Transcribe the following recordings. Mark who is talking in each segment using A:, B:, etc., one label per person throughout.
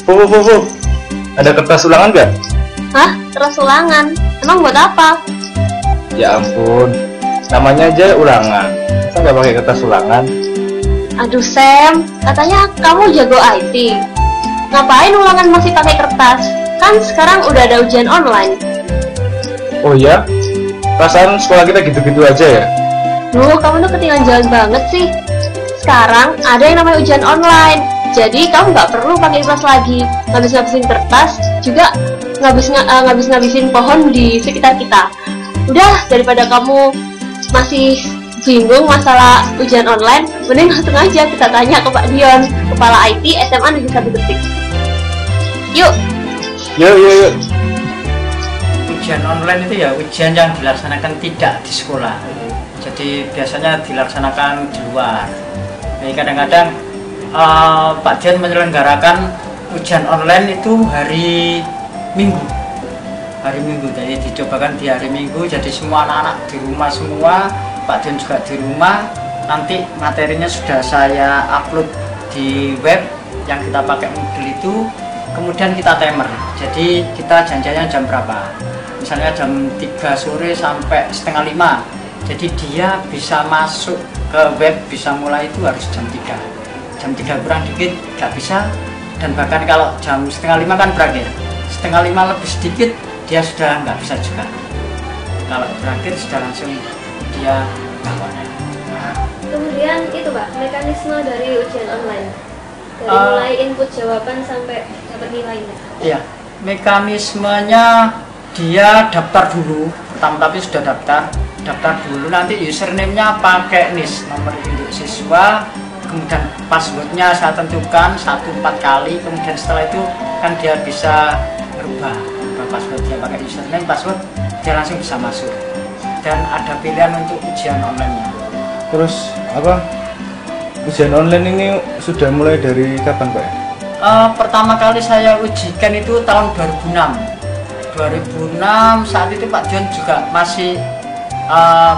A: Bu, ada kertas ulangan nggak?
B: Hah? Kertas ulangan? Emang buat apa?
A: Ya ampun, namanya aja ulangan. Masa nggak pakai kertas ulangan?
B: Aduh Sam, katanya kamu jago IT. Ngapain ulangan masih pakai kertas? Kan sekarang udah ada ujian online.
A: Oh iya? Perasaan sekolah kita gitu-gitu aja ya?
B: Duh, kamu tuh ketinggalan jalan banget sih. Sekarang ada yang namanya ujian online. Jadi kamu nggak perlu pakai kelas lagi. Ngabis-ngabisin kertas, juga ngabis-ngabisin pohon di sekitar kita. Udah, daripada kamu masih bingung masalah ujian online, mending langsung aja kita tanya ke Pak Dion, Kepala IT SMA Negeri 1 Gresik. Yuk.
A: Yuk.
C: Ujian online itu ya ujian yang dilaksanakan tidak di sekolah. Jadi biasanya dilaksanakan di luar. Jadi kadang-kadang Pak Dion menyelenggarakan ujian online itu hari Minggu. Jadi dicobakan di hari Minggu. Jadi semua anak-anak di rumah semua, Pak Dion juga di rumah. Nanti materinya sudah saya upload di web yang kita pakai Moodle itu. Kemudian kita timer. Jadi kita janjinya jam berapa? Misalnya jam 3 sore sampai setengah 5. Jadi dia bisa masuk ke web, bisa mulai itu harus jam 3. Jam 3 kurang dikit nggak bisa, dan bahkan kalau jam setengah 5 kan berakhir. Setengah 5 lebih sedikit dia sudah nggak bisa juga. Kalau berakhir sudah langsung dia kawan.
B: Kemudian itu Pak, mekanisme dari ujian online. Dari mulai input jawaban sampai dapat nilainya.
C: Iya, mekanismenya dia daftar dulu. Pertama tapi sudah daftar dulu, nanti username-nya pakai NIS, nomor induk siswa, kemudian passwordnya saya tentukan 1-4 kali, kemudian setelah itu kan dia bisa berubah password, dia pakai username, password, dia langsung bisa masuk. Dan ada pilihan untuk ujian online-nya.
A: Terus apa? Ujian online ini sudah mulai dari kapan Pak?
C: Pertama kali saya ujikan itu tahun 2006. Saat itu Pak Dion juga masih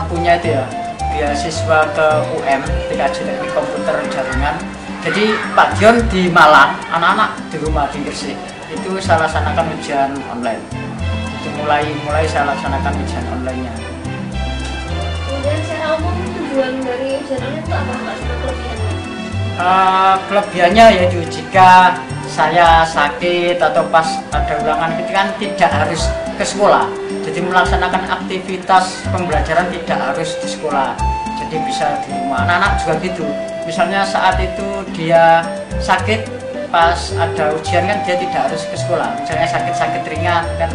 C: punya itu ya, beasiswa ke UM, TKJ Teknik Komputer Jaringan. Jadi Pak Dion di Malang, anak-anak di rumah di Gresik itu saya laksanakan ujian online. Itu mulai saya laksanakan ujian online-nya.
B: Kemudian secara umum tujuan dari ujian online itu apa Pak? Sama kelebihannya?
C: Kelebihannya yaitu jika saya sakit atau pas ada ulangan itu kan tidak harus ke sekolah. Jadi melaksanakan aktivitas pembelajaran tidak harus di sekolah. Jadi bisa di rumah. Anak-anak juga gitu. Misalnya saat itu dia sakit, pas ada ujian kan dia tidak harus ke sekolah. Misalnya sakit-sakit ringan kan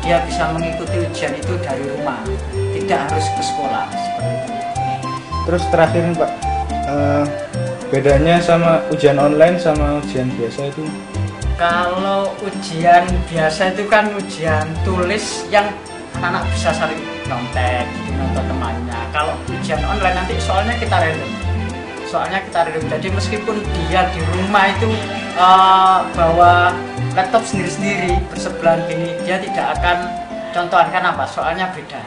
C: dia bisa mengikuti ujian itu dari rumah, tidak harus ke sekolah seperti itu.
A: Terus terakhir nih Pak, bedanya sama ujian online sama ujian biasa itu?
C: Kalau ujian biasa itu kan ujian tulis yang anak-anak bisa saling nyontek, nonton temannya. Kalau ujian online nanti soalnya kita random. Jadi meskipun dia di rumah itu bawa laptop sendiri-sendiri bersebelahan gini, dia tidak akan contohkan apa, soalnya beda.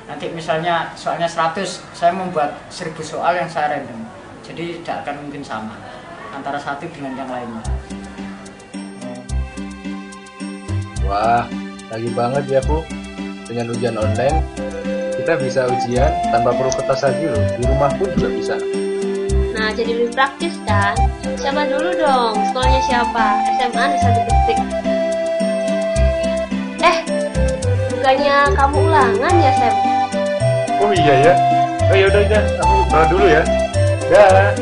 C: Nanti misalnya soalnya 100, saya membuat 1000 soal yang saya random. Jadi tidak akan mungkin sama antara satu dengan yang lainnya.
A: Wah, lagi banget ya Bu. Dengan ujian online, kita bisa ujian tanpa perlu kertas lagi loh. Di rumah pun juga bisa.
B: Nah, jadi lebih praktis kan? Siapa dulu dong? Sekolahnya siapa? SMA Negeri 1 Gresik. Bukannya kamu ulangan ya, Sam?
A: Oh iya ya. Oh ya udah, aku berangkat dulu ya. Dah.